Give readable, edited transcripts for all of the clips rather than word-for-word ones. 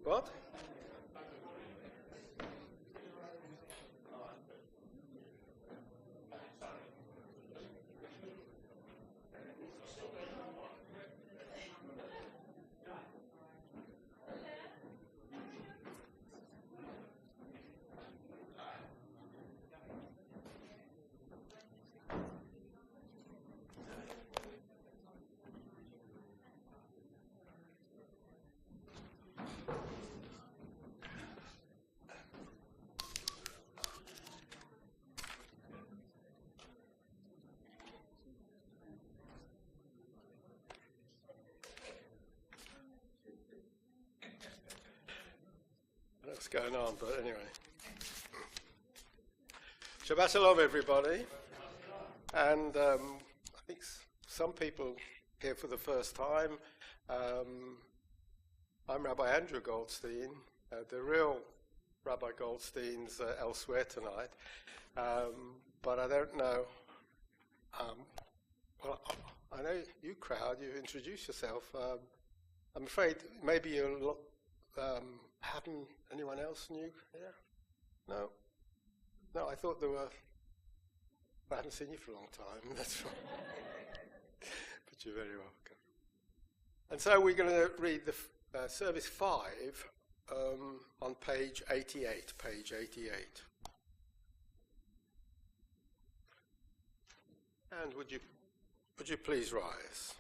What? What's going on, but anyway. Shabbat Shalom, everybody. And I think some people here for the first time. I'm Rabbi Andrew Goldstein. The real Rabbi Goldstein's elsewhere tonight. But I don't know. Well, I know you crowd, you introduced yourself. I'm afraid maybe you'll haven't anyone else knew here? No? No, I thought there were. I haven't seen you for a long time, that's right. But you're very welcome. And so we're going to read the Service 5 on page 88. Page 88. And would you please rise?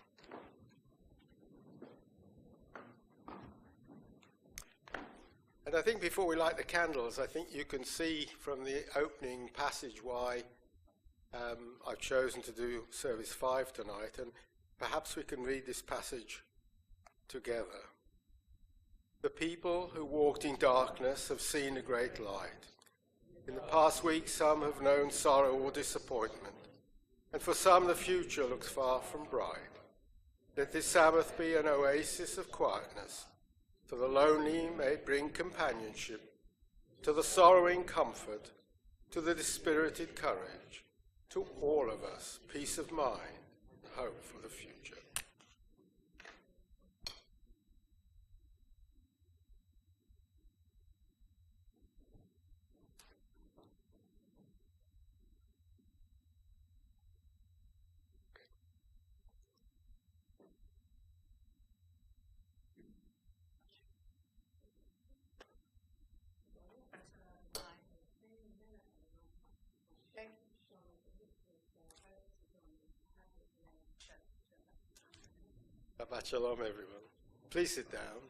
And I think before we light the candles, I think you can see from the opening passage why I've chosen to do Service 5 tonight, and perhaps we can read this passage together. The people who walked in darkness have seen a great light. In the past week, some have known sorrow or disappointment, and for some the future looks far from bright. Let this Sabbath be an oasis of quietness. To the lonely may bring companionship, to the sorrowing comfort, to the dispirited courage, to all of us peace of mind, hope for the future. Shabbat Shalom, everyone. Please sit down.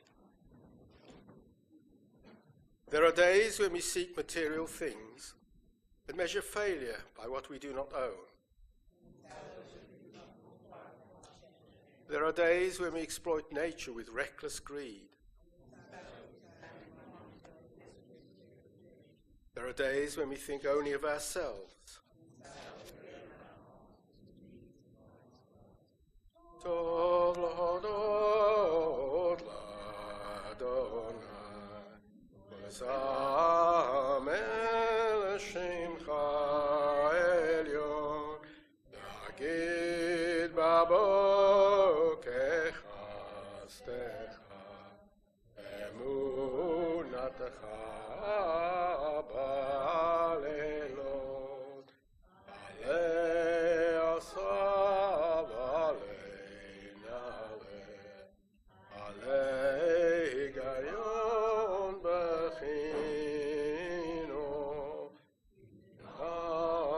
There are days when we seek material things and measure failure by what we do not own. There are days when we exploit nature with reckless greed. There are days when we think only of ourselves. Tov l'hodot l'Adonai, v'zamel shemcha elyon, להגיד בבוקר חסדך, אמונתך בלילות, עלי עשה ועלי נעלה, עלי היגיון בחינו,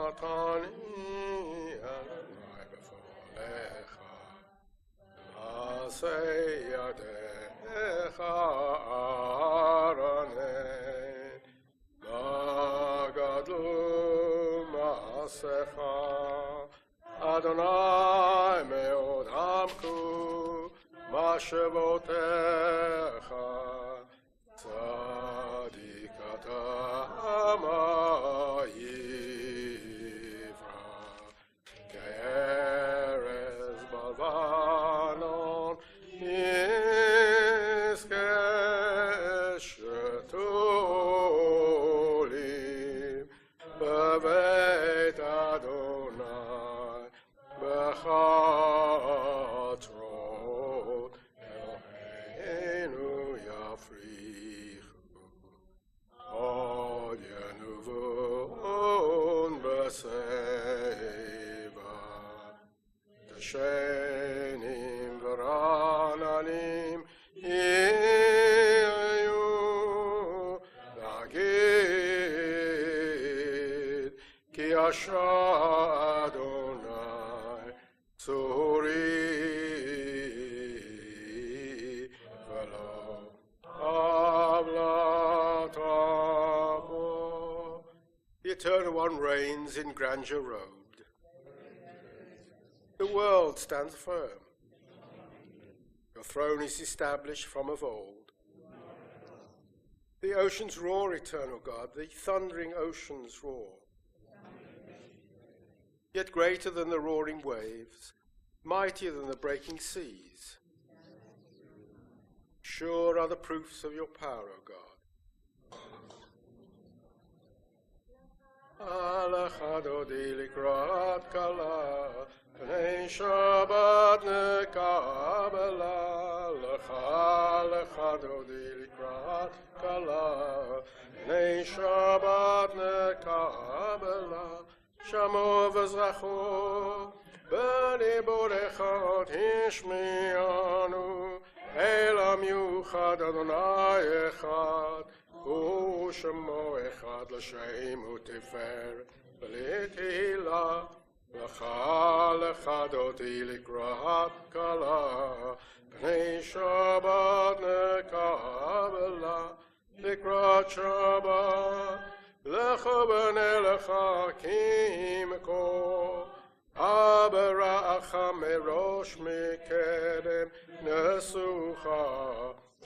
נתני אדוני בפועלך, מעשה ידיך ארנן, מה גדלו מעשיך, אדוני מאוד עמקו מחשבותיך, צדיק אתה מה יברא, כארז בלבנון יזכה שתולים בבית אדוני בחצרות אלוהינו יפריד. Yasha Adonai Suri Velo Avlatabo. The Eternal One reigns in grandeur robed. The world stands firm. Your throne is established from of old. The oceans roar, eternal God, the thundering oceans roar. Yet greater than the roaring waves, mightier than the breaking seas. Sure are the proofs of your power, O God. Alechadodi likrat kala, B'nei Shabbat nekabela, Alechadodi likrat kala, B'nei Shabbat nekabela, Shamo v'zracho, B'nei borechot hishmianu, Elam yuchad Adonai echad, Hu shemo echad l'shem u'tifer, v'litila, L'cha l'chadoti likrat kala, B'nei Shabbat nekabela, Likrat Shabbat, L'cha b'nei l'cha kimko, Abera'acha merosh mikedem nesucha,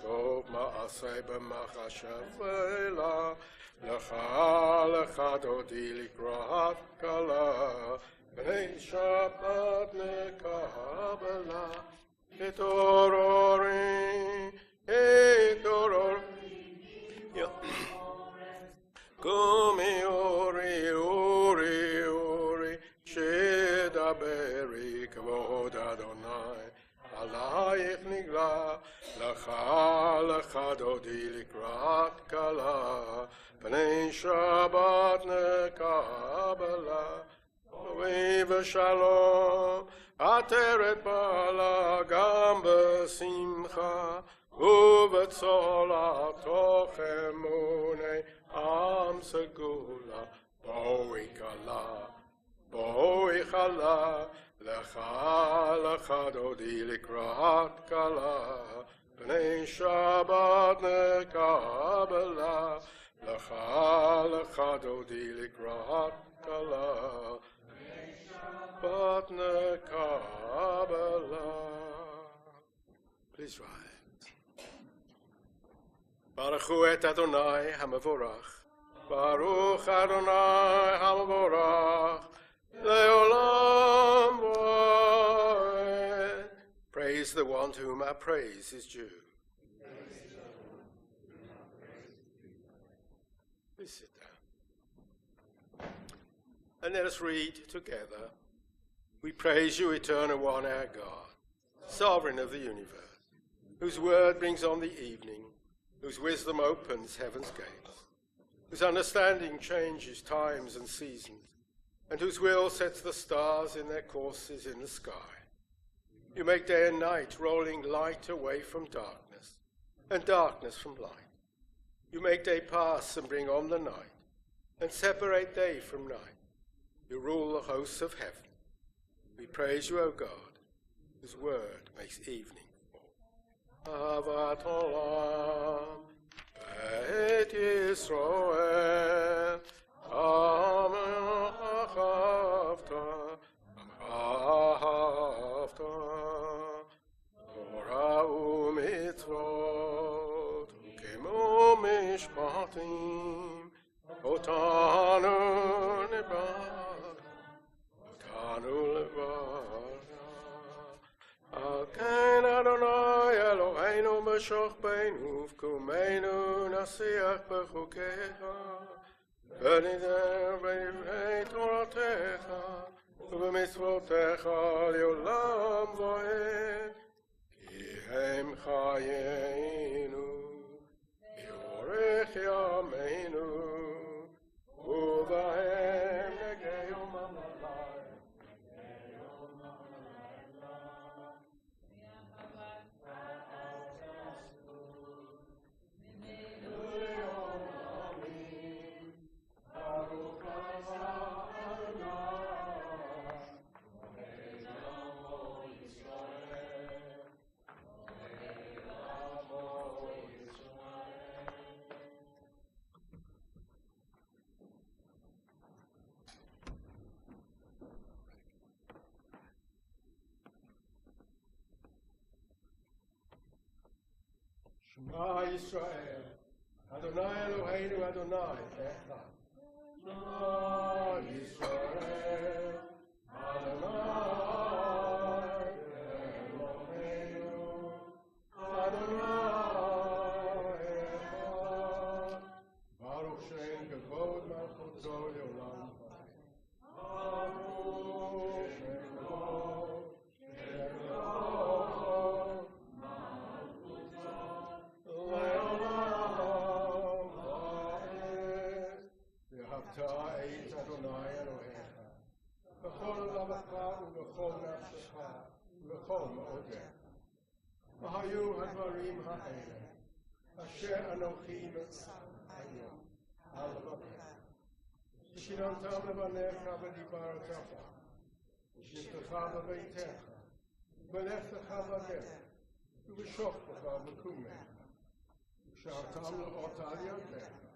Tov ma'aseh b'machashevela, L'cha l'chadoti likrat kala, B'nei Shabbat nekabela, Etorori, Kumi ori, ori, ori, Shedaberi kavod Adonai, Alayich nigla, L'cha l'chadodi likrat kala, B'nei Shabbat nekabela, V'shalom, Ateret bala gam b'simcha, U'v'tzola toch emunei am segula, Boi chala, L'cha l'chadodi likrat kala, B'nei Shabbat nekabela, L'cha l'chadodi likrat kala, But nekabela. Please rise. Baruch hu et Adonai hamavorach. Baruch Adonai hamavorach. Leolam vaed. Praise the one to whom our praise is due. Please sit down. And let us read together. We praise you, Eternal One, our God, Sovereign of the universe, whose word brings on the evening, whose wisdom opens heaven's gates, whose understanding changes times and seasons, and whose will sets the stars in their courses in the sky. You make day and night, rolling light away from darkness, and darkness from light. You make day pass and bring on the night, and separate day from night. You rule the hosts of heaven. We praise you, O God, whose word makes evening fall. Avat olam, Beit Yisroel, Ahavta, Torah u'mitzvot, Kemo mishpatim, Otanu nibad, Otanu levada. Alken Adonai Eloheinu b'shoch beinu v'kumeinu nasiach b'chukecha, v'nideh b'divrei Toratecha, v'b'mitzvotecha le'olam va'ed, ki hem chayeinu, yorech yameinu, u'vahem negeyom amalai. Shema Yisrael, Adonai Eloheinu Adonai Echad. Shema Yisrael, Adonai Eloheinu Adonai Echad. Baruch Shem Kavod Malchuto Leolam. Baruch Shem Kavod Shem Kavod Malchuto Leolam Ha'ed. Ve'ahavta et Adonai Elohecha b'chol levavecha u'b'chol nafshecha u'b'chol ma'odecha. V'hayu hadvarim ha'ele asher anochi metzaveh hayom al levavecha. V'shinantam levanecha v'dibartacha v'shivtecha b'beitecha v'lechtecha b'adech v'shoftecha b'kumecha v'shartam le'ot al yadecha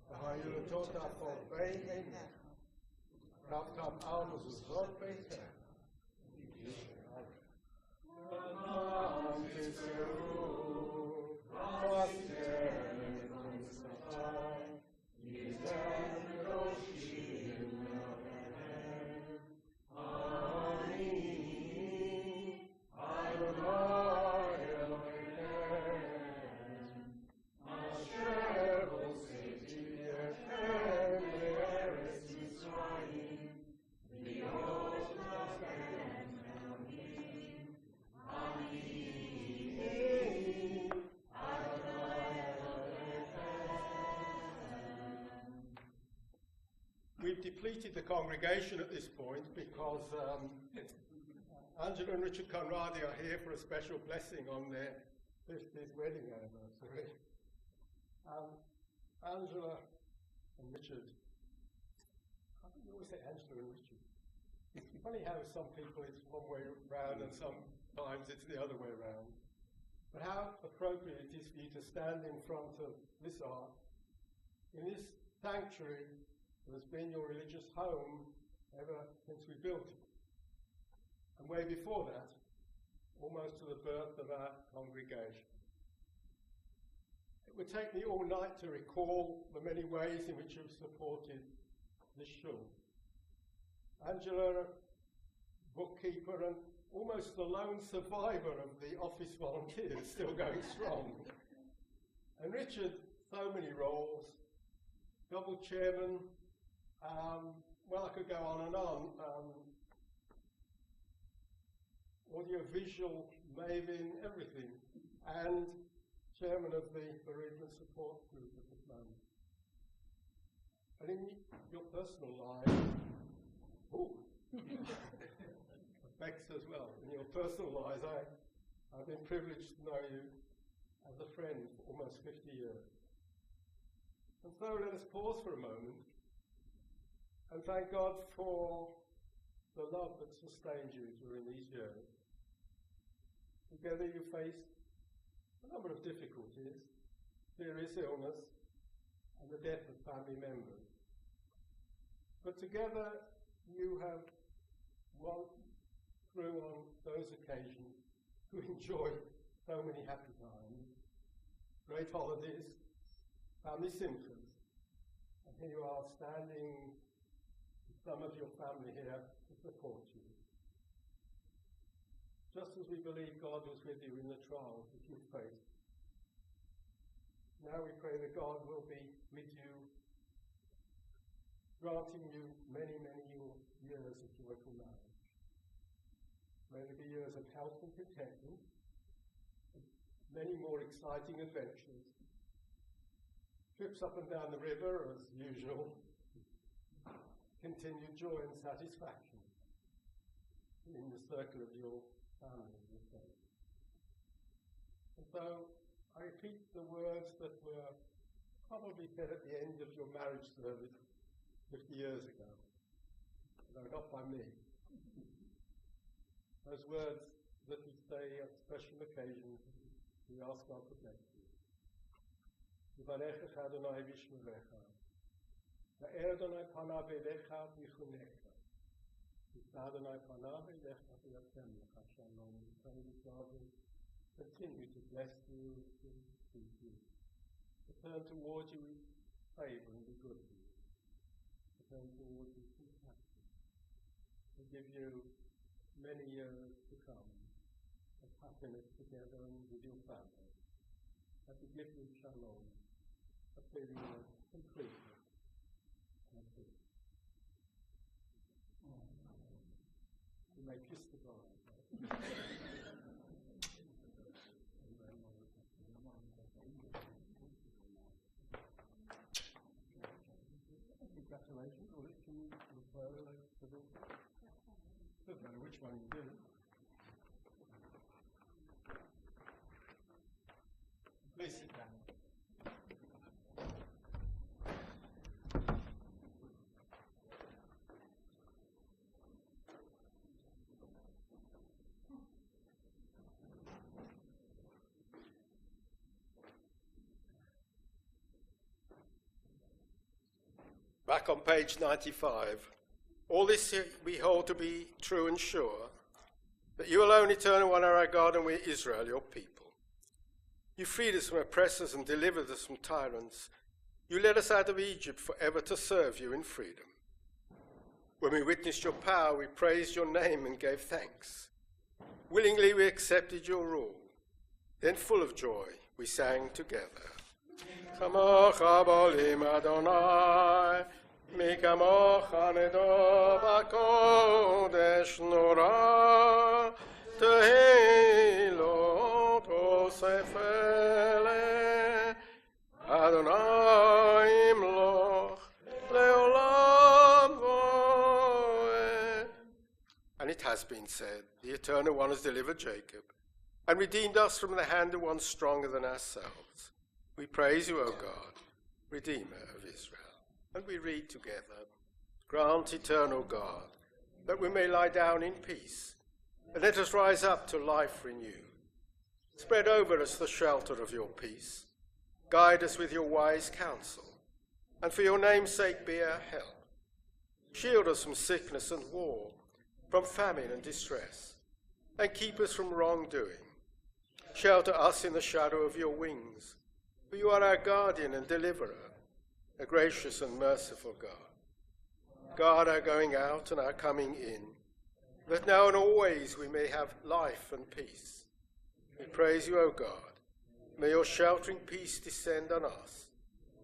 v'hayu letotachol bein einecha v'havtam al mezuzot beitecha v'nam tizkeru v'aster mitzvah yizem roshim lehem Amin Adonai Elohim Asher hoseti echem le'eretz Mitzrayim להיות לכם עמים עמים Adonai Elohim. We've depleted the congregation at this point because Angela and Richard Conradi are here for a special blessing on their 50th wedding anniversary. Angela and Richard, I think you always say Angela and Richard. It's funny how some people it's one way round and sometimes it's the other way round. But how appropriate it is for you to stand in front of this ark in this sanctuary that has been your religious home ever since we built it. And way before that, almost to the birth of our congregation. It would take me all night to recall the many ways in which you've supported this shul. Angela, bookkeeper and almost the lone survivor of the office volunteers, still going strong. And Richard, so many roles, double chairman, well, I could go on and on. Audio-visual, maven, everything, and chairman of the bereavement support group at the moment. And in your personal life, affects as well. In your personal lives, I've been privileged to know you as a friend for almost 50 years. And so let us pause for a moment and thank God for the love that sustained you during these years. Together you faced a number of difficulties, serious illness, and the death of family members. But together you have gone through on those occasions to enjoy so many happy times, great holidays, family simchas. And here you are standing with some of your family here to support you. Just as we believe God was with you in the trials that you faced, now we pray that God will be with you, granting you many, many years of joyful marriage. May there be years of health and contentment, many more exciting adventures, trips up and down the river as usual, continued joy and satisfaction in the circle of your family and your faith. And so I repeat the words that were probably said at the end of your marriage service 50 years ago, though not by me. Those words that we say at special occasions, we ask God to bless you. Yivarechecha Adonai v'yishmerecha, va'er Adonai panav elecha v'yichunecha, v'yifna Adonai panav elecha v'yatem lecha shalom. We pray that God will continue to bless you and keep you, to turn towards you with favour and be good to you, to turn towards you with compassion, to give you many years to come of happiness together and with your family, and to give you shalom, a feeling of completeness and peace. You may kiss the bride. Congratulations. Well, can you refer to the... Doesn't matter which one you do. Please sit down. Back on page 95. All this we hold to be true and sure, that you alone, eternal one, are our God, and we, Israel, your people. You freed us from oppressors and delivered us from tyrants. You led us out of Egypt forever to serve you in freedom. When we witnessed your power, we praised your name and gave thanks. Willingly we accepted your rule. Then full of joy, we sang together. Chamocha bolim Adonai, mi kamocha nedo b'kodesh nora, tehilot osef ele, Adonai imloch leolam voed. And it has been said, the Eternal One has delivered Jacob, and redeemed us from the hand of one stronger than ourselves. We praise you, O God, Redeemer of Israel. And we read together, grant, eternal God, that we may lie down in peace, and let us rise up to life renewed. Spread over us the shelter of your peace. Guide us with your wise counsel, and for your name's sake be our help. Shield us from sickness and war, from famine and distress, and keep us from wrongdoing. Shelter us in the shadow of your wings, for you are our guardian and deliverer, a gracious and merciful God. Guard our going out and our coming in, that now and always we may have life and peace. We praise you, O God. May your sheltering peace descend on us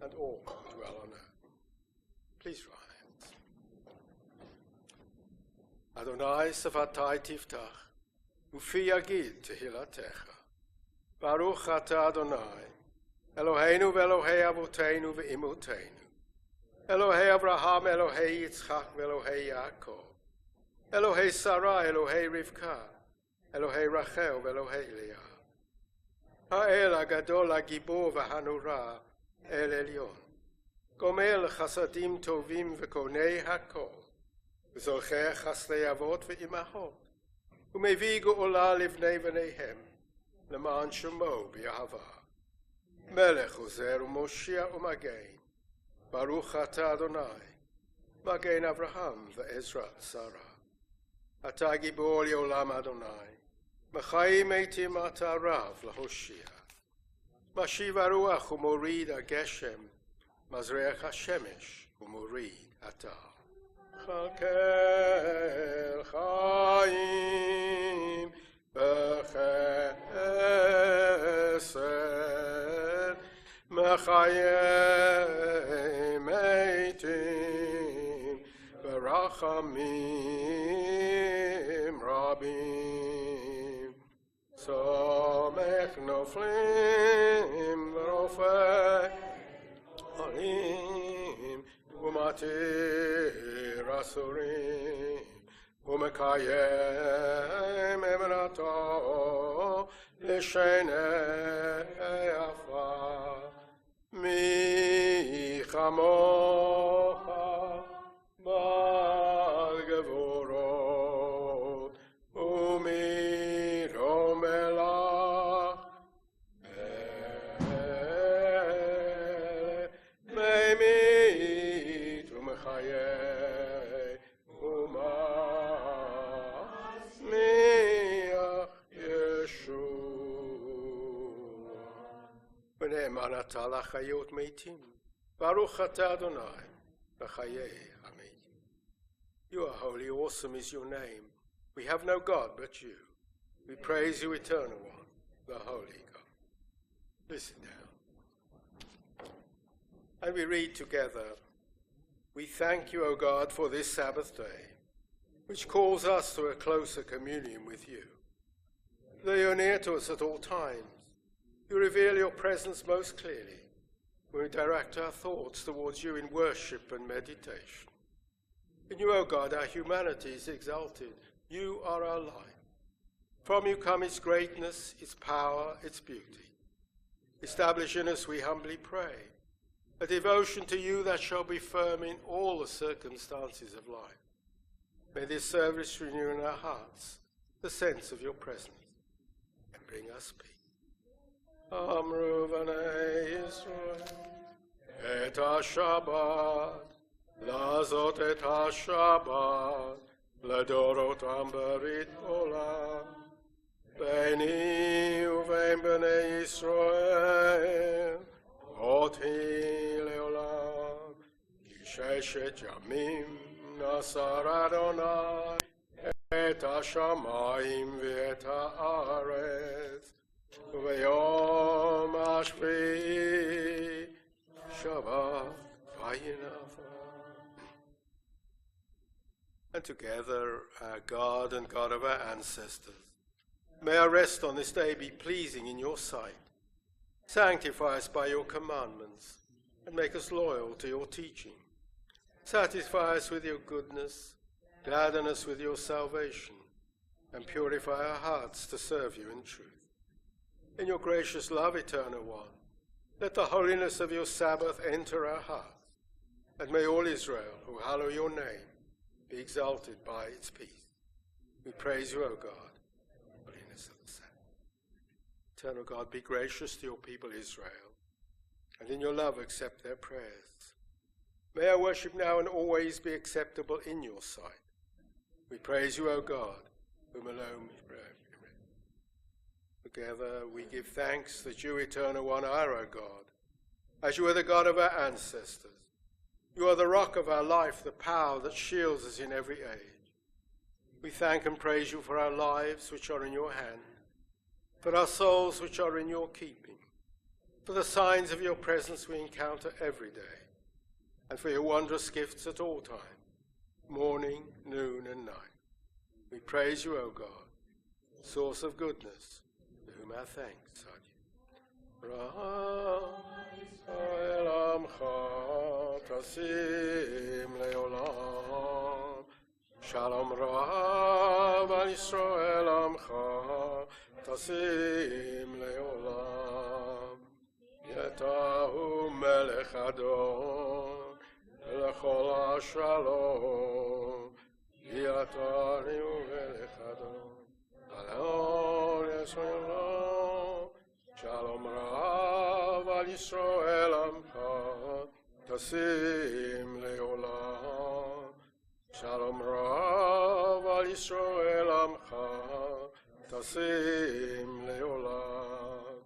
and all who dwell on earth. Please rise. Adonai Safatai Tiftach, Ufi Yagid Tehilatecha. Baruch Ata Adonai, Eloheinu ve'Elohei Avoteinu ve'Imotenu, Elohei Abraham, Elohei Yitzchak ve'Elohei Yaakov, Elohei Sarah, Elohei Rivka, Elohei Rachel ve'Elohei Leah, Ha'el Agadol Hagibor v'Hanura, El Elyon, Gomel Chasadim Tovim ve'Konei Hakol, V'Zolchei Chasdei Avot ve'Imahot, U'Mevi Ge'olah Livnei v'Neihem, L'Man Shemo B'Yahava. Melech Ozer u'Moshiach u'Magein, Baruch Ata Adonai, Magein Avraham ve'Ezra Sarah. Ata Gibor Yolam Adonai, Mechayim Eitim Ata Rav Lahoshia. Mashiv HaRuach u'Morid HaGeshem, Mazreach HaShemesh u'Morid Ata. Chakel Chaim B'Chesed, Mechayim Eitim B'Rachamim Rabim, Somech Noflim V'Rofei Alim U'Matir Asurim U'Mekayem Emrato L'Shenei Afa Mi Chamocha Bal Gevorot Umi Romelach Meimit U'Mechayeh U'Masmiach Yeshua. ונאמן אתה לחיות מתים. ברוך אתה אדוני, לחיי המתים. You are holy, awesome is your name. We have no God but you. We praise you, eternal one, the holy God. Listen now. And we read together, we thank you, O God, for this Sabbath day, which calls us to a closer communion with you. Though you are near to us at all times, you reveal your presence most clearly when we direct our thoughts towards you in worship and meditation. In you, O God, our humanity is exalted. You are our life. From you come its greatness, its power, its beauty. Establish in us, we humbly pray, a devotion to you that shall be firm in all the circumstances of life. May this service renew in our hearts the sense of your presence and bring us peace. Amru v'nei Yisrael et ha-Shabbat Lazot et ha-Shabbat לדורותם ברית עולם ביני ובין בני ישראל אותי לעולם כי ששת ימים נשא אדוני את השמיים ואת הארץ וביום השביעי שבת וינפל. And together, our God and God of our ancestors, may our rest on this day be pleasing in your sight. Sanctify us by your commandments and make us loyal to your teaching. Satisfy us with your goodness, gladden us with your salvation, and purify our hearts to serve you in truth. In your gracious love, Eternal One, let the holiness of your Sabbath enter our hearts, and may all Israel who hallow your name be exalted by its peace. We praise you, O God, for the holiness of the Sabbath. Eternal God, be gracious to your people Israel, and in your love accept their prayers. May our worship now and always be acceptable in your sight. We praise you, O God, whom alone we pray. Together we give thanks that you, Eternal One, are our God, as you are the God of our ancestors. You are the rock of our life, the power that shields us in every age. We thank and praise you for our lives which are in your hand, for our souls which are in your keeping, for the signs of your presence we encounter every day, and for your wondrous gifts at all times, morning, noon, and night. We praise you, O God, source of goodness, to whom our thanks are due. Israel Amcha Tasim Leolam Shalom Rav al Israel Amcha Tasim Leolam Yetahu Melech Adon Lechol Shalom Yatariu Melech Adon Alon Yisrael Shalom Rav al Yisrael Amcha Tasim Leolam Shalom Rav al Yisrael Amcha Tasim Leolam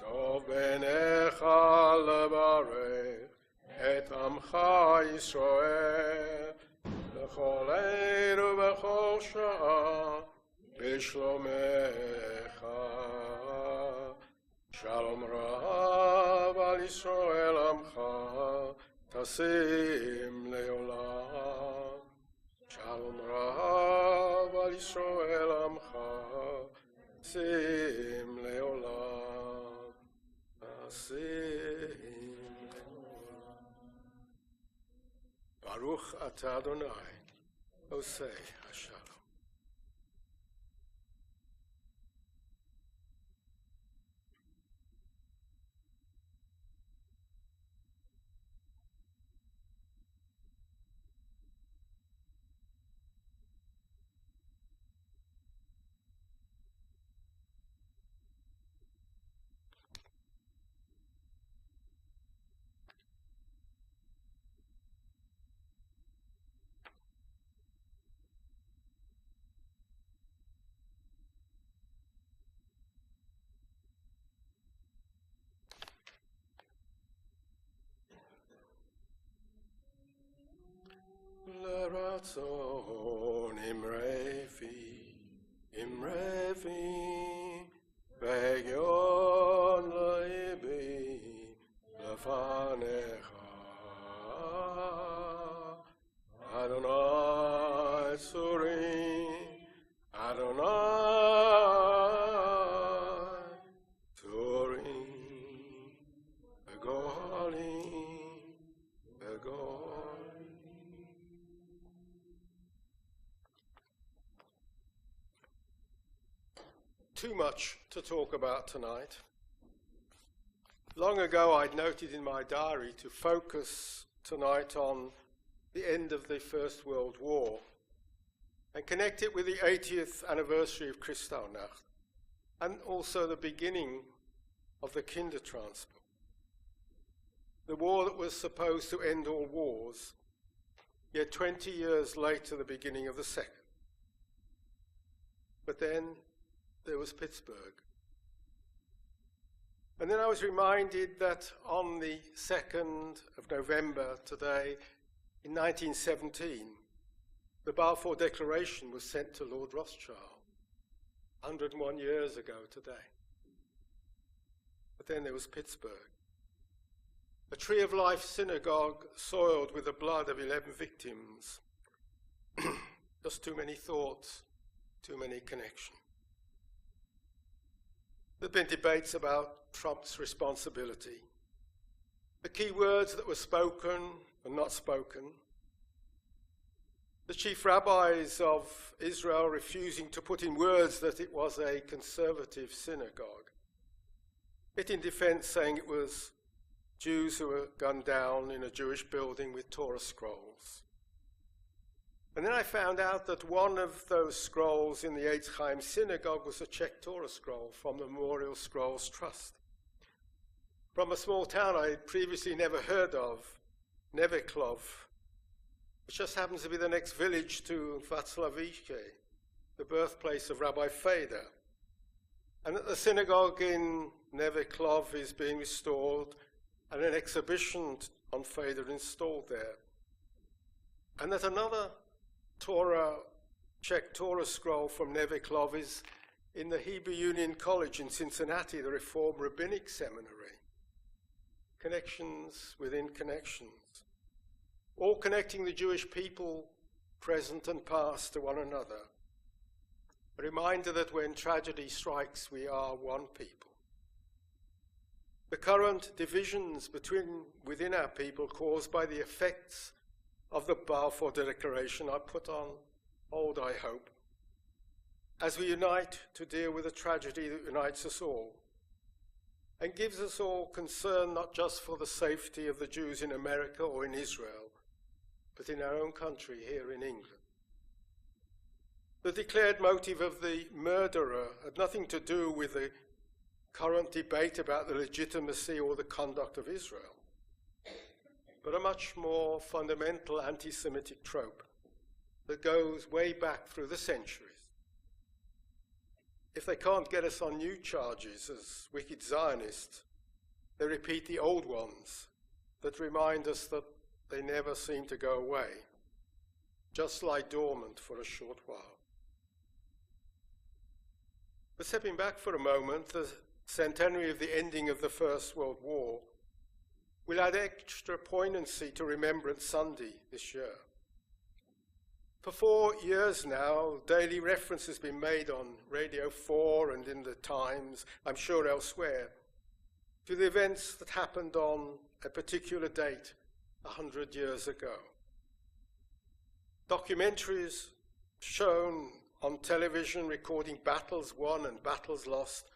Tov Benecha Levarech Et Amcha Yisrael B'chol Eir u'b'chol Sha'ah B'shlomecha Shalom Rav al Yisrael Amcha Tasim Leolam Shalom Rav al Yisrael Amcha Tasim Leolam Tasim Leolam Baruch Atah Adonai Osei HaShalom. ratzon imrefi ve'yon libi lefanecha Adonai Tzurim Adonai Tzurim Begolim Too much to talk about tonight. Long ago I'd noted in my diary to focus tonight on the end of the First World War and connect it with the 80th anniversary of Kristallnacht and also the beginning of the Kindertransport. The war that was supposed to end all wars, yet 20 years later the beginning of the second. But then there was Pittsburgh. And then I was reminded that on the 2nd of November today, in 1917, the Balfour Declaration was sent to Lord Rothschild, 101 years ago today. But then there was Pittsburgh, a Tree of Life synagogue soiled with the blood of 11 victims. Just too many thoughts, too many connections. There have been debates about Trump's responsibility. The key words that were spoken and not spoken. The chief rabbis of Israel refusing to put in words that it was a conservative synagogue. It in defense saying it was Jews who were gunned down in a Jewish building with Torah scrolls. And then I found out that one of those scrolls in the Eitz Chaim synagogue was a Czech Torah scroll from the Memorial Scrolls Trust. From a small town I had previously never heard of, Neveklov, which just happens to be the next village to Václavice, the birthplace of Rabbi Feder. And that the synagogue in Neveklov is being restored and an exhibition on Feder installed there. And that another Czech Torah scroll from Neveklov is in the Hebrew Union College in Cincinnati, the Reform Rabbinic Seminary. Connections within connections, all connecting the Jewish people, present and past, to one another. A reminder that when tragedy strikes, we are one people. The current divisions within our people caused by the effects of the Balfour Declaration are put on hold, I hope, as we unite to deal with a tragedy that unites us all and gives us all concern not just for the safety of the Jews in America or in Israel, but in our own country here in England. The declared motive of the murderer had nothing to do with the current debate about the legitimacy or the conduct of Israel, but a much more fundamental anti-Semitic trope that goes way back through the centuries. If they can't get us on new charges as wicked Zionists, they repeat the old ones that remind us that they never seem to go away, just lie dormant for a short while. But stepping back for a moment, the centenary of the ending of the First World War will add extra poignancy to Remembrance Sunday this year. For 4 years now, daily reference has been made on Radio 4 and in the Times, I'm sure elsewhere, to the events that happened on a particular date 100 years ago. Documentaries shown on television recording battles won and battles lost,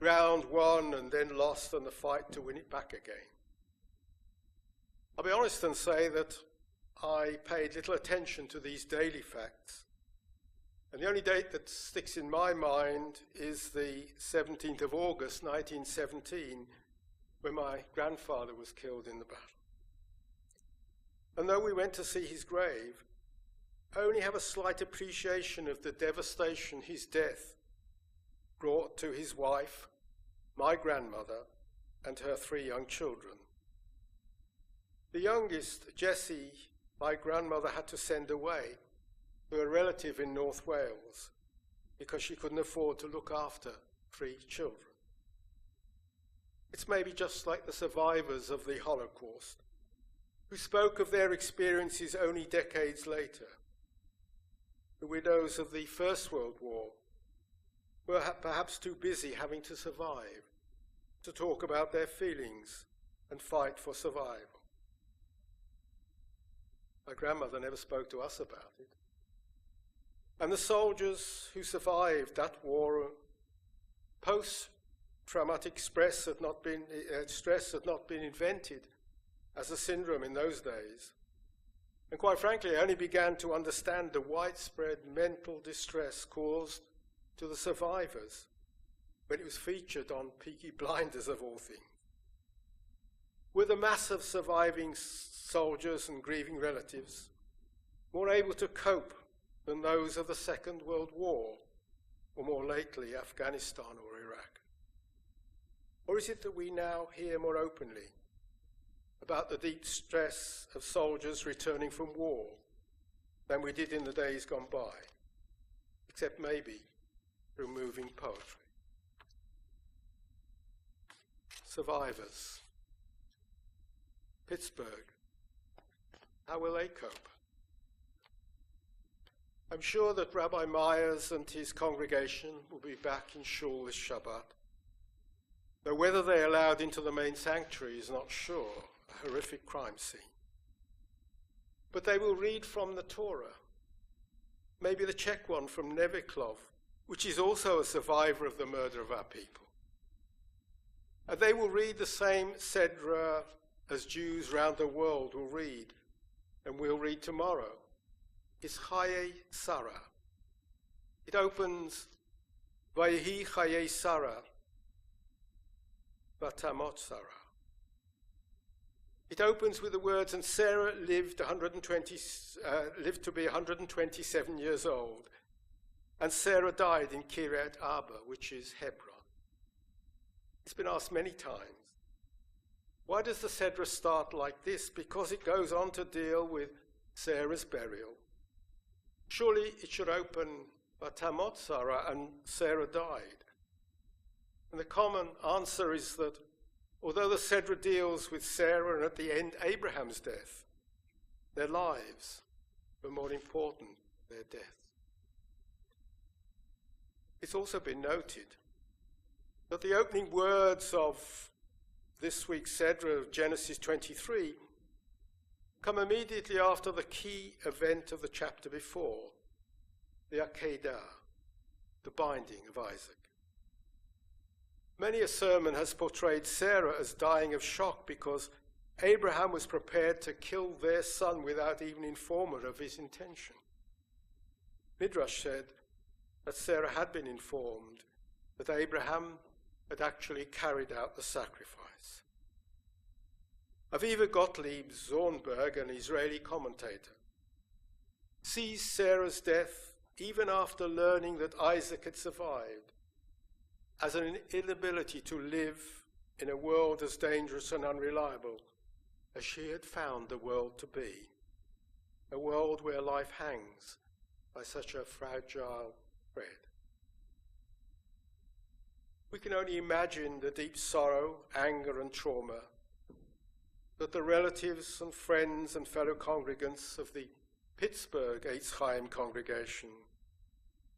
ground won and then lost, and the fight to win it back again. I'll be honest and say that I paid little attention to these daily facts. And the only date that sticks in my mind is the 17th of August, 1917, when my grandfather was killed in the battle. And though we went to see his grave, I only have a slight appreciation of the devastation his death brought to his wife, my grandmother, and her 3 young children. The youngest, Jessie, my grandmother had to send away to a relative in North Wales because she couldn't afford to look after 3 children. It's maybe just like the survivors of the Holocaust, who spoke of their experiences only decades later. The widows of the First World War were perhaps too busy having to survive to talk about their feelings and fight for survival. My grandmother never spoke to us about it. And the soldiers who survived that war, post-traumatic stress had not been invented as a syndrome in those days. And quite frankly, I only began to understand the widespread mental distress caused to the survivors when it was featured on Peaky Blinders, of all things. Were the mass of surviving soldiers and grieving relatives more able to cope than those of the Second World War, or more lately, Afghanistan or Iraq? Or is it that we now hear more openly about the deep stress of soldiers returning from war than we did in the days gone by, except maybe through moving poetry? Survivors. Pittsburgh. How will they cope? I'm sure that Rabbi Myers and his congregation will be back in shul this Shabbat, though whether they're allowed into the main sanctuary is not sure, a horrific crime scene. But they will read from the Torah, maybe the Czech one from Neviklov, which is also a survivor of the murder of our people. And they will read the same Sedra as Jews round the world will read, and we'll read tomorrow. It's Chaye Sarah. It opens, Vayehi Chaye Sarah, Vatamot Sarah. It opens with the words, and Sarah lived to be 127 years old, and Sarah died in Kiryat Arba, which is Hebron. It's been asked many times, why does the Sedra start like this? Because it goes on to deal with Sarah's burial. Surely it should open Vatamot Sarah, and Sarah died. And the common answer is that although the Sedra deals with Sarah and at the end Abraham's death, their lives were more important than their death. It's also been noted that the opening words of this week's Sedra of Genesis 23 come immediately after the key event of the chapter before, the Akedah, the binding of Isaac. Many a sermon has portrayed Sarah as dying of shock because Abraham was prepared to kill their son without even informing her of his intention. Midrash said that Sarah had been informed that Abraham had actually carried out the sacrifice. Aviva Gottlieb Zornberg, an Israeli commentator, sees Sarah's death, even after learning that Isaac had survived, as an inability to live in a world as dangerous and unreliable as she had found the world to be, a world where life hangs by such a fragile thread. We can only imagine the deep sorrow, anger, and trauma that the relatives and friends and fellow congregants of the Pittsburgh Eitz Chaim congregation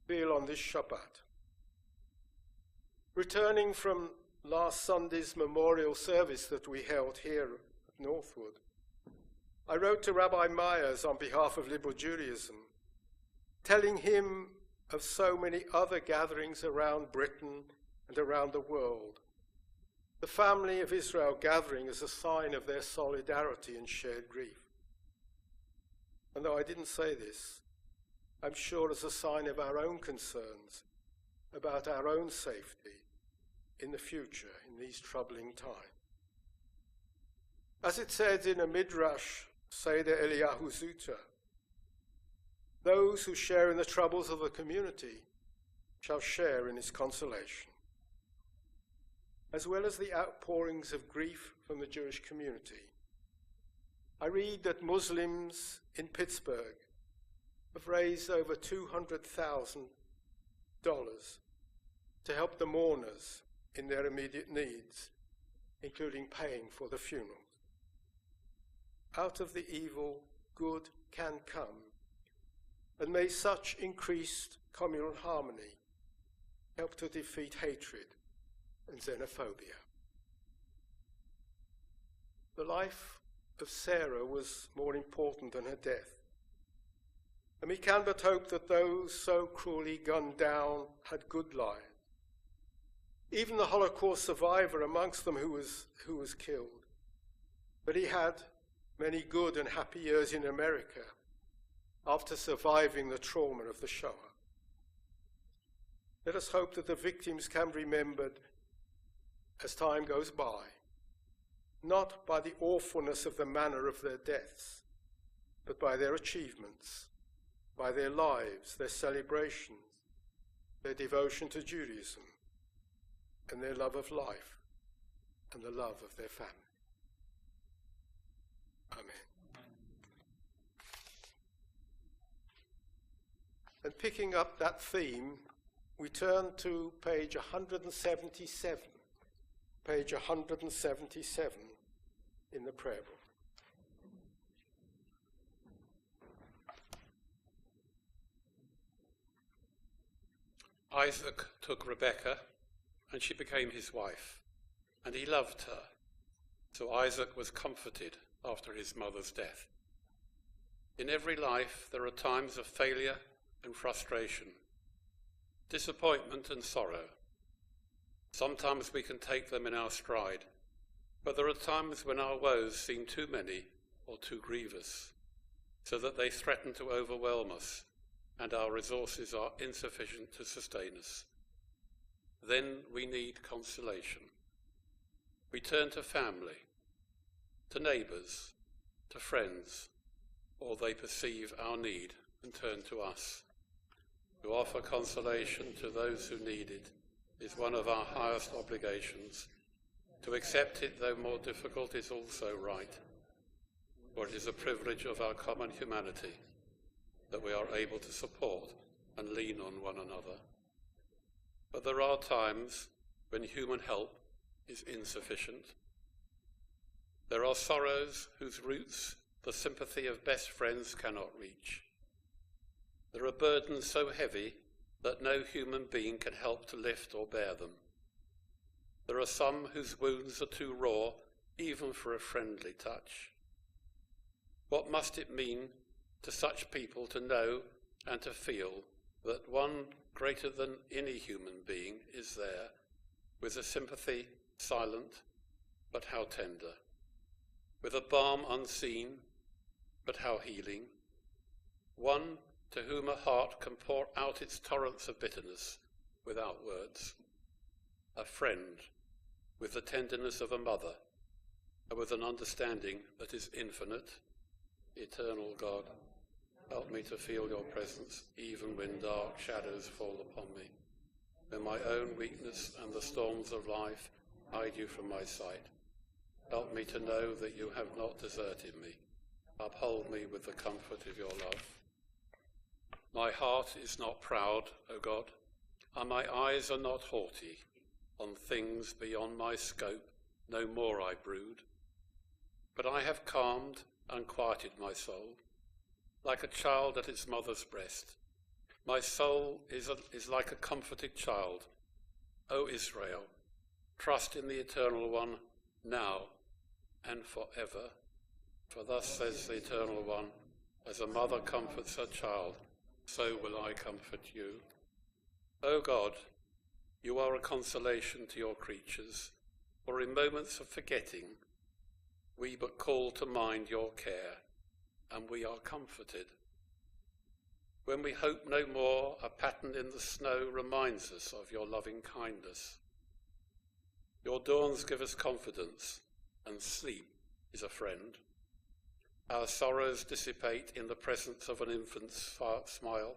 feel on this Shabbat. Returning from last Sunday's memorial service that we held here at Northwood, I wrote to Rabbi Myers on behalf of Liberal Judaism, telling him of so many other gatherings around Britain and around the world, the family of Israel gathering as a sign of their solidarity and shared grief. And though I didn't say this, I'm sure as a sign of our own concerns about our own safety in the future, in these troubling times. As it says in a Midrash, Seder Eliyahu Zuta, those who share in the troubles of the community shall share in its consolation. As well as the outpourings of grief from the Jewish community, I read that Muslims in Pittsburgh have raised over $200,000 to help the mourners in their immediate needs, including paying for the funerals. Out of the evil, good can come, and may such increased communal harmony help to defeat hatred and xenophobia. The life of Sarah was more important than her death, and we can but hope that those so cruelly gunned down had good lives. Even the Holocaust survivor amongst them who was killed, but he had many good and happy years in America after surviving the trauma of the Shoah. Let us hope that the victims can be remembered as time goes by, not by the awfulness of the manner of their deaths, but by their achievements, by their lives, their celebrations, their devotion to Judaism, and their love of life, and the love of their family. Amen. And picking up that theme, we turn to page 177, page 177 in the prayer book. Isaac took Rebekah, and she became his wife, and he loved her. So Isaac was comforted after his mother's death. In every life, there are times of failure and frustration, disappointment and sorrow. Sometimes we can take them in our stride, but there are times when our woes seem too many or too grievous, so that they threaten to overwhelm us, and our resources are insufficient to sustain us. Then we need consolation. We turn to family, to neighbours, to friends, or they perceive our need and turn to us. To offer consolation to those who need it is one of our highest obligations. To accept it, though more difficult, is also right, for it is a privilege of our common humanity that we are able to support and lean on one another. But there are times when human help is insufficient. There are sorrows whose roots the sympathy of best friends cannot reach. There are burdens so heavy that no human being can help to lift or bear them. There are some whose wounds are too raw even for a friendly touch. What must it mean to such people to know and to feel that one greater than any human being is there, with a sympathy silent, but how tender, with a balm unseen, but how healing, one to whom a heart can pour out its torrents of bitterness without words, a friend with the tenderness of a mother, and with an understanding that is infinite. Eternal God, help me to feel your presence even when dark shadows fall upon me, when my own weakness and the storms of life hide you from my sight. Help me to know that you have not deserted me. Uphold me with the comfort of your love. My heart is not proud, O God, and my eyes are not haughty. On things beyond my scope no more I brood. But I have calmed and quieted my soul, like a child at its mother's breast. My soul is like a comforted child. O Israel, trust in the Eternal One now and forever. For thus says the Eternal One, as a mother comforts her child, so will I comfort you. O God, you are a consolation to your creatures, for in moments of forgetting, we but call to mind your care, and we are comforted. When we hope no more, a pattern in the snow reminds us of your loving kindness. Your dawns give us confidence, and sleep is a friend. Our sorrows dissipate in the presence of an infant's smile,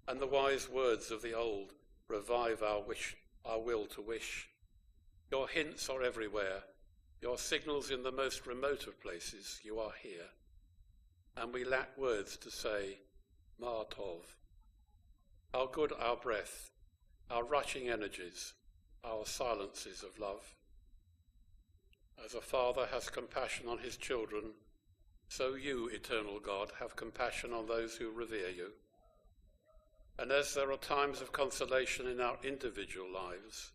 and the wise words of the old revive our will to wish. Your hints are everywhere, Your signals in the most remote of places, you are here. And we lack words to say, Ma Tov. How good our breath, our rushing energies, our silences of love. As a father has compassion on his children, so you, eternal God, have compassion on those who revere you. And as there are times of consolation in our individual lives,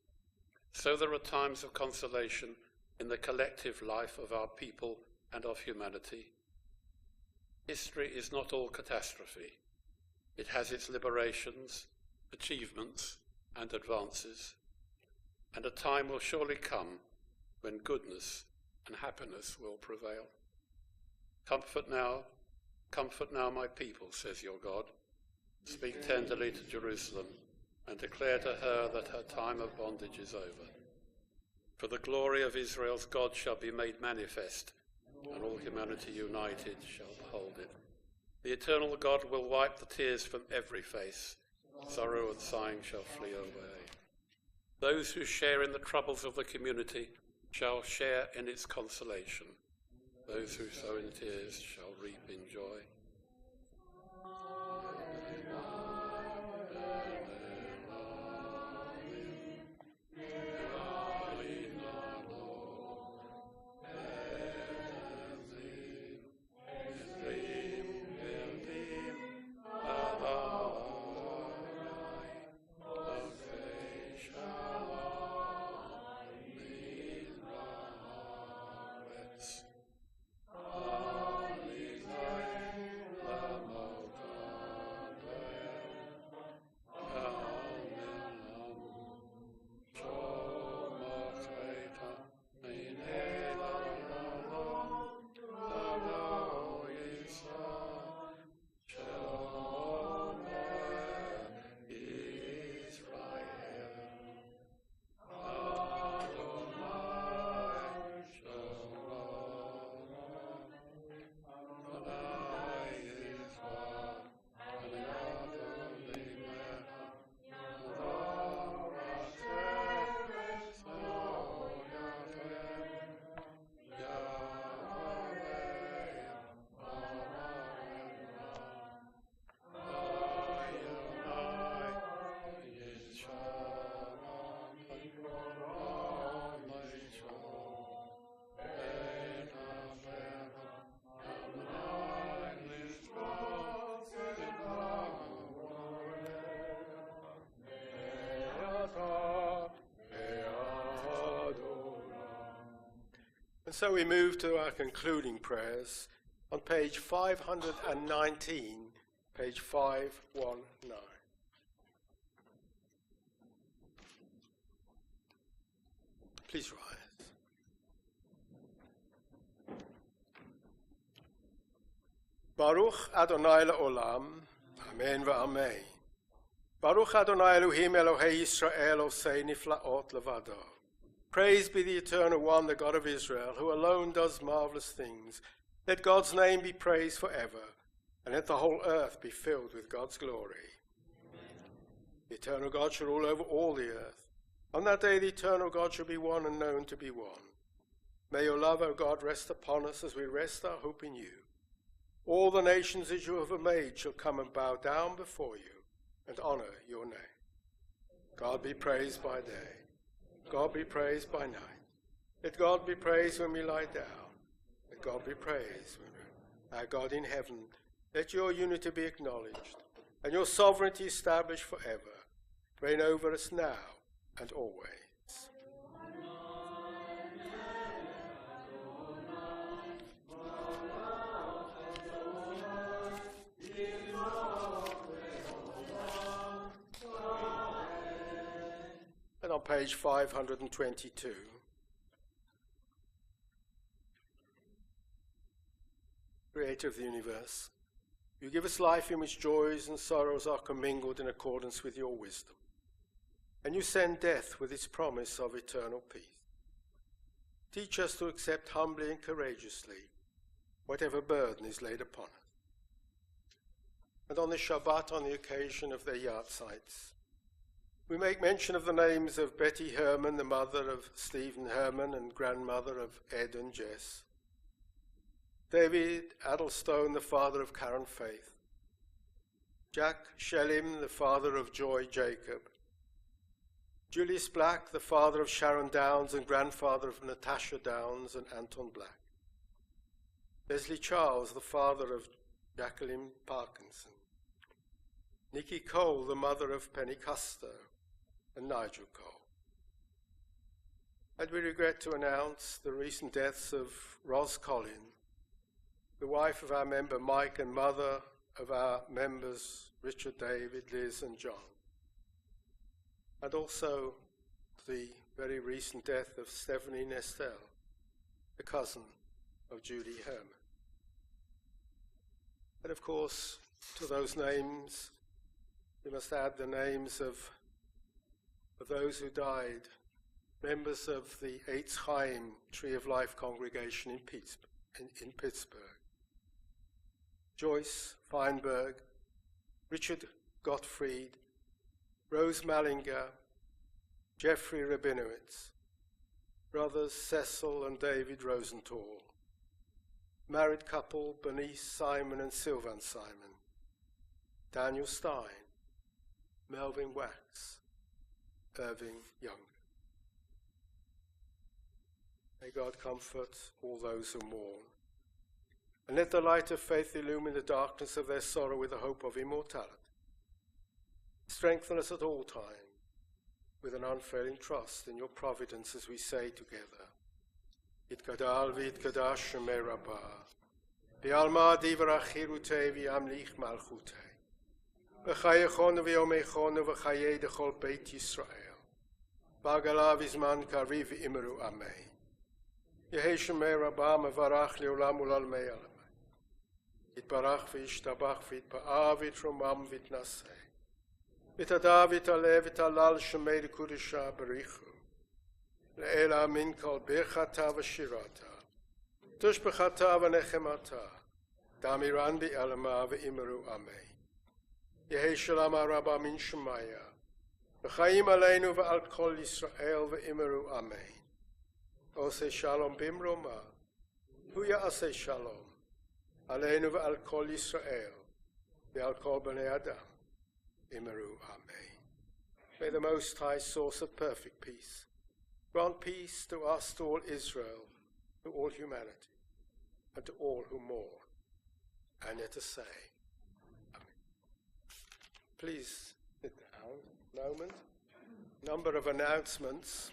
so there are times of consolation in the collective life of our people and of humanity. History is not all catastrophe. It has its liberations, achievements, and advances. And a time will surely come when goodness and happiness will prevail. Comfort now my people, says your God. Speak tenderly to Jerusalem and declare to her that her time of bondage is over. For the glory of Israel's God shall be made manifest, and all humanity united shall behold it. The eternal God will wipe the tears from every face. Sorrow and sighing shall flee away. Those who share in the troubles of the community shall share in its consolation. Those who sow in tears shall reap in joy. And so we move to our concluding prayers on page 519, page 519. Please rise. Baruch Adonai Le'olam, Amen v'Amen. Baruch Adonai Elohim Elohei Yisrael Osei Niflaot Levado. Praise be the Eternal One, the God of Israel, who alone does marvelous things. Let God's name be praised forever, and let the whole earth be filled with God's glory. Amen. The Eternal God shall rule over all the earth. On that day the Eternal God shall be one and known to be one. May your love, O God, rest upon us as we rest our hope in you. All the nations that you have made shall come and bow down before you and honor your name. God be praised by day. God be praised by night. Let God be praised when we lie down. Let God be praised when we... Our God in heaven, let your unity be acknowledged and your sovereignty established forever. Reign over us now and always. And on page 522, Creator of the universe, you give us life in which joys and sorrows are commingled in accordance with your wisdom, and you send death with its promise of eternal peace. Teach us to accept humbly and courageously whatever burden is laid upon us. And on this Shabbat, on the occasion of their yahrzeits, We make mention of the names of Betty Herman, the mother of Stephen Herman and grandmother of Ed and Jess. David Addlestone, the father of Karen Faith. Jack Shellim, the father of Joy Jacob. Julius Black, the father of Sharon Downs and grandfather of Natasha Downs and Anton Black. Leslie Charles, the father of Jacqueline Parkinson. Nikki Cole, the mother of Penny Custer and Nigel Cole. And we regret to announce the recent deaths of Ros Collin, the wife of our member Mike and mother of our members Richard, David, Liz and John. And also the very recent death of Stephanie Nestel, the cousin of Judy Herman. And of course, to those names, we must add the names of those who died, members of the Eitz Chaim Tree of Life congregation in Pittsburgh. Joyce Feinberg, Richard Gottfried, Rose Mallinger, Jeffrey Rabinowitz, brothers Cecil and David Rosenthal, married couple Bernice Simon and Sylvan Simon, Daniel Stein, Melvin Wax, Irving Young. May God comfort all those who mourn, and let the light of faith illumine the darkness of their sorrow with the hope of immortality. Strengthen us at all times with an unfailing trust in your providence as we say together, Yitgadal v'yitgadash shemei Rabbah, v'alma divrach chirutei v'yamlich malchutei, v'chayechonu v'yomechonu v'chayei dechol beit Yisrael, v'agala v'zman kariv v'imru amei. Yehei shemei Rabbah mevarach le'olam u'lalmei alamei. Yitbarach v'yishtabach v'yitpa'ah v'yitromam v'yitnaseh. V'tada v'taleh v'talal shemei l'kudusha barichu. Le'ela min kol birchata v'shirata. Tushbechata v'nechemata. Damiran bi'alama v'imru amei. Yehei shalom araba min shemaya. V'chaim aleinu v'al kol Yisrael v'imru amei. Ose shalom bimroma. Huya ase shalom. Aleinu v'al kol Yisrael. V'al kol b'nei Adam. Imeru Amen. May the Most High, source of perfect peace, grant peace to us, to all Israel, to all humanity, and to all who mourn. And yet to say, Amen. Please sit down a moment. Number of announcements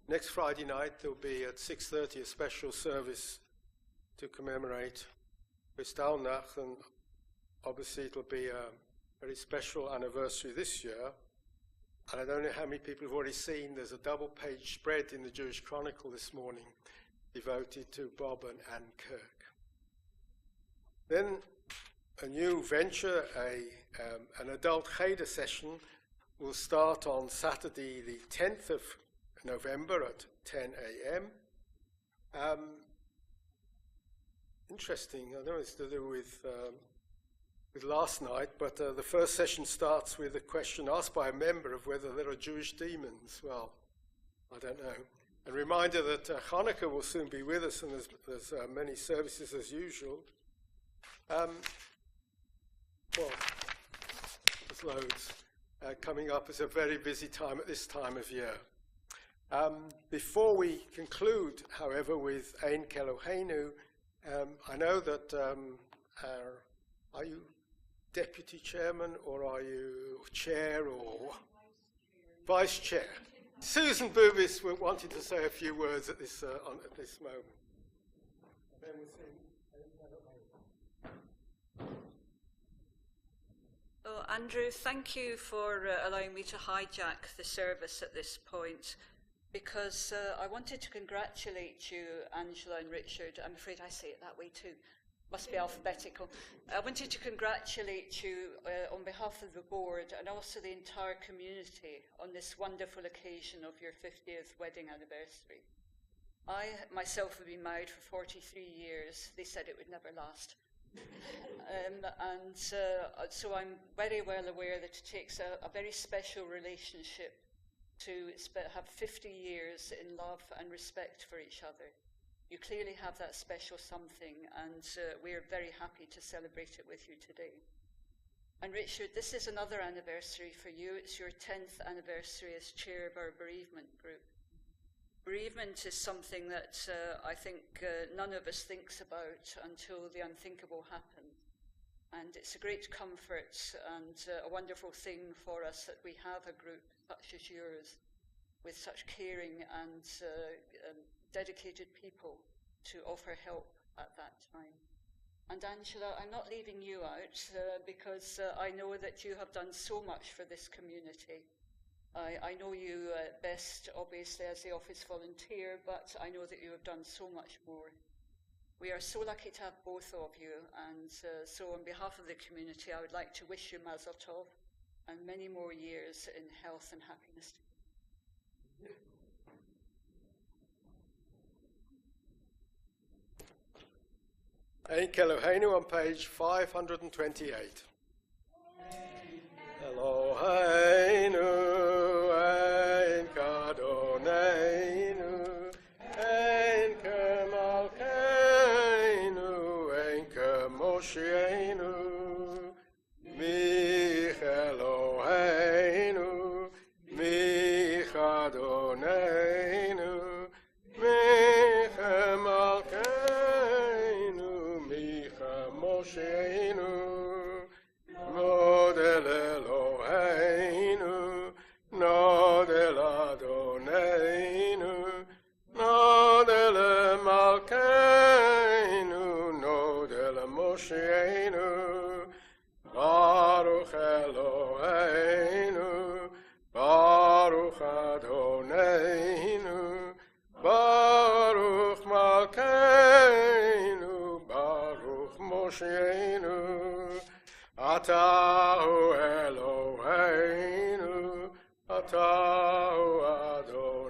next Friday night there will be at 6:30 a special service to commemorate Kristallnacht, and obviously it'll be a very special anniversary this year. And I don't know how many people have already seen, there's a double-page spread in the Jewish Chronicle this morning devoted to Bob and Ann Kirk. Then a new venture, an adult Cheder session, will start on Saturday the 10th of November at 10 a.m. Interesting, I don't know it's to do with last night, but the first session starts with a question asked by a member of whether there are Jewish demons. Well, I don't know. A reminder that Hanukkah will soon be with us, and there's many services as usual. Well, there's loads. Coming up is a very busy time at this time of year. Before we conclude, however, with Ein Keloheinu, I know that, are you deputy chairman, or are you chair, or vice chair? Susan Bubis wanted to say a few words at this moment. Oh, Andrew, thank you for allowing me to hijack the service at this point, because I wanted to congratulate you, Angela and Richard. I'm afraid I say it that way too. Must be alphabetical. I wanted to congratulate you on behalf of the board and also the entire community on this wonderful occasion of your 50th wedding anniversary. I myself have been married for 43 years. They said it would never last. So I'm very well aware that it takes a very special relationship to have 50 years in love and respect for each other. You clearly have that special something, and we're very happy to celebrate it with you today. And Richard, this is another anniversary for you. It's your 10th anniversary as chair of our bereavement group. Bereavement is something that I think none of us thinks about until the unthinkable happens. And it's a great comfort and a wonderful thing for us that we have a group such as yours with such caring and dedicated people to offer help at that time. And Angela, I'm not leaving you out because I know that you have done so much for this community. I know you best, obviously, as the office volunteer, but I know that you have done so much more. We are so lucky to have both of you, and so on behalf of the community, I would like to wish you Mazel Tov and many more years in health and happiness. Ein Eloheinu on page 528. Eloheinu, ein Kadoneinu, ein Kemalkeinu, ein Kemosheinu, mich Eloheinu, mich Adoneinu, mich Kemalkeinu, mich Mosheinu, Nodel Eloheinu, Nodel Adoneinu, Nodel Malkeinu, Nodel Mosheinu, Baruch Eloheinu, Baruch Adoneinu, Baruch Malkeinu, Baruch Mosheinu, Atahu Eloheinu, Atahu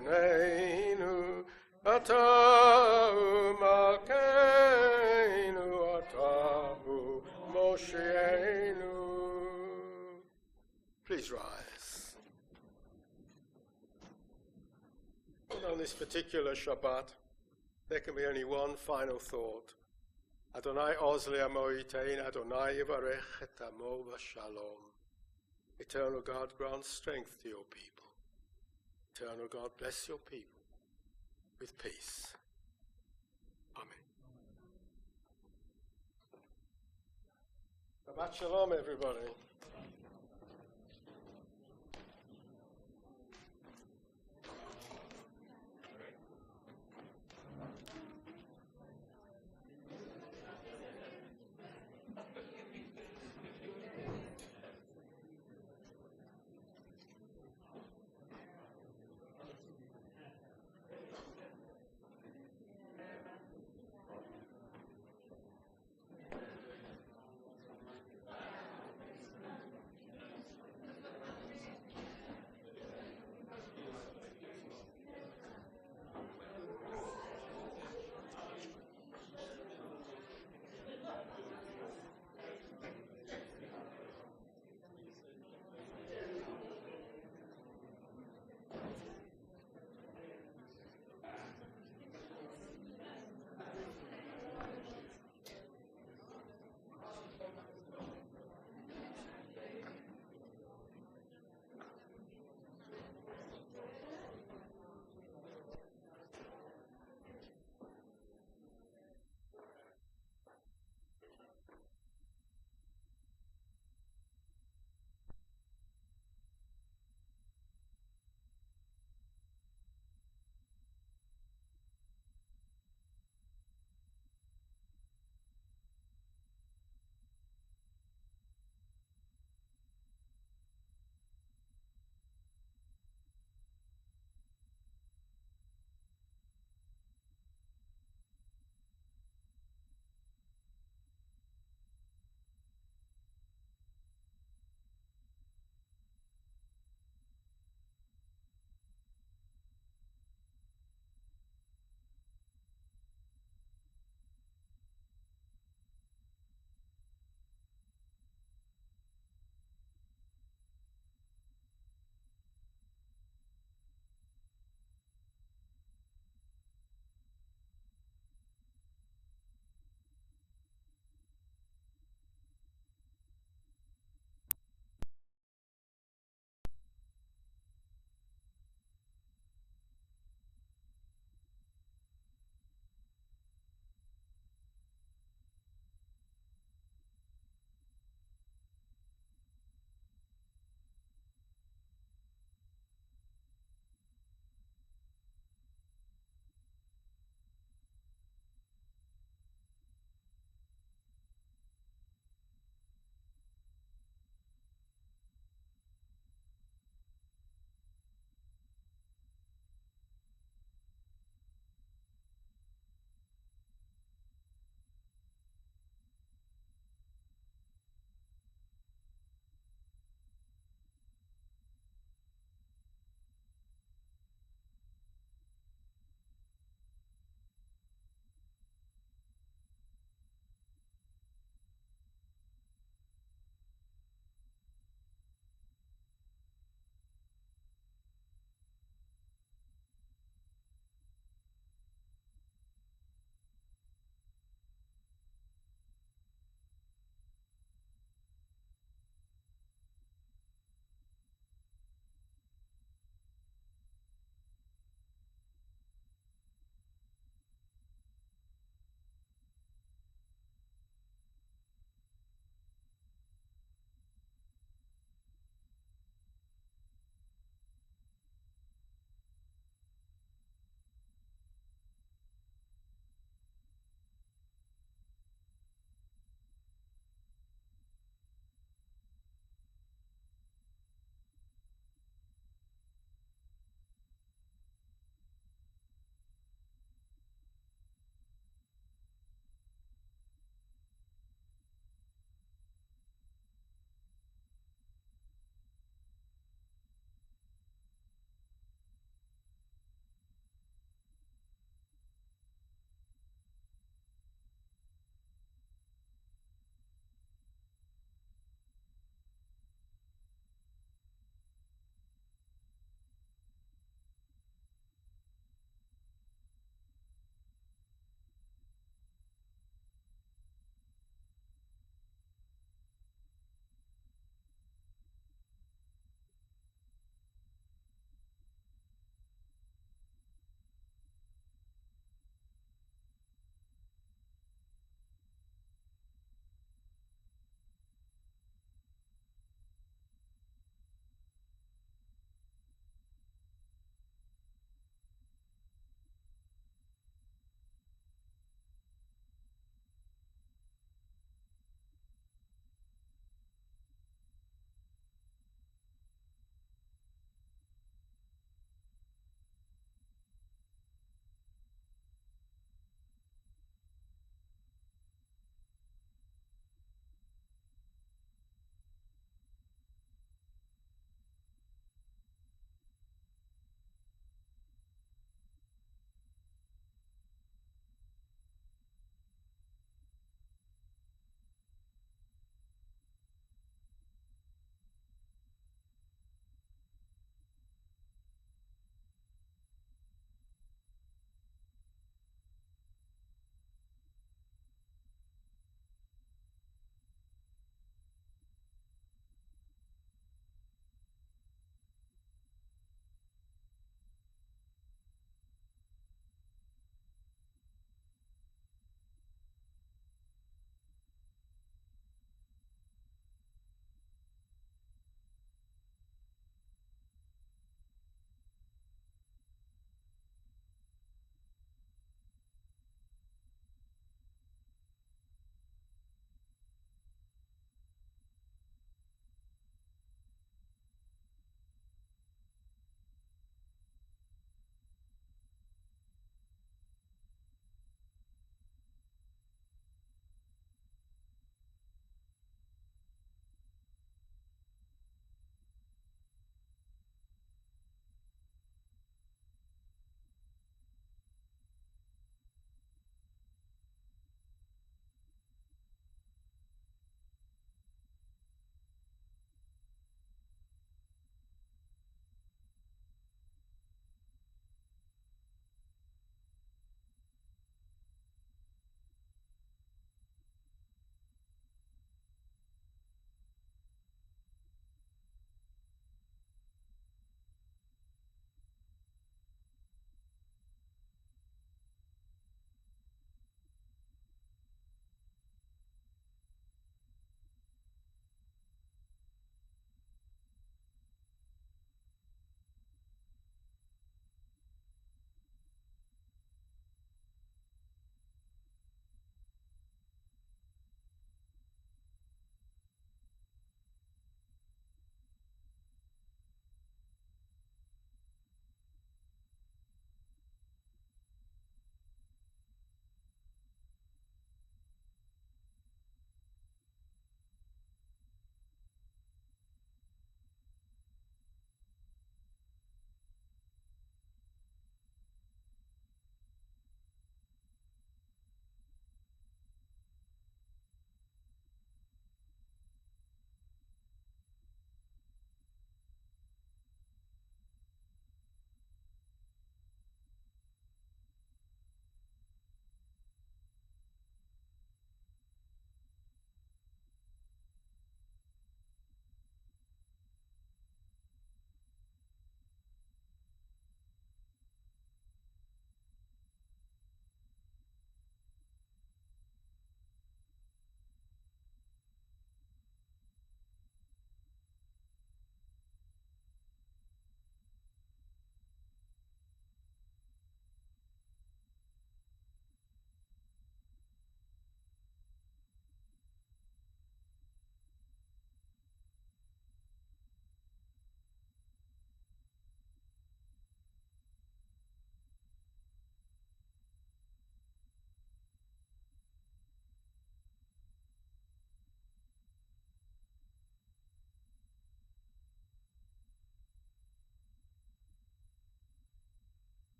Adoneinu, Atahu Malkeinu, Atahu Mosheinu. Please rise. And on this particular Shabbat, there can be only one final thought. Adonai Ozli Amo Yitein, Adonai Yivarech et Amo V'Shalom. Eternal God, grant strength to your people. Eternal God, bless your people with peace. Amen. Shabbat Shalom, everybody.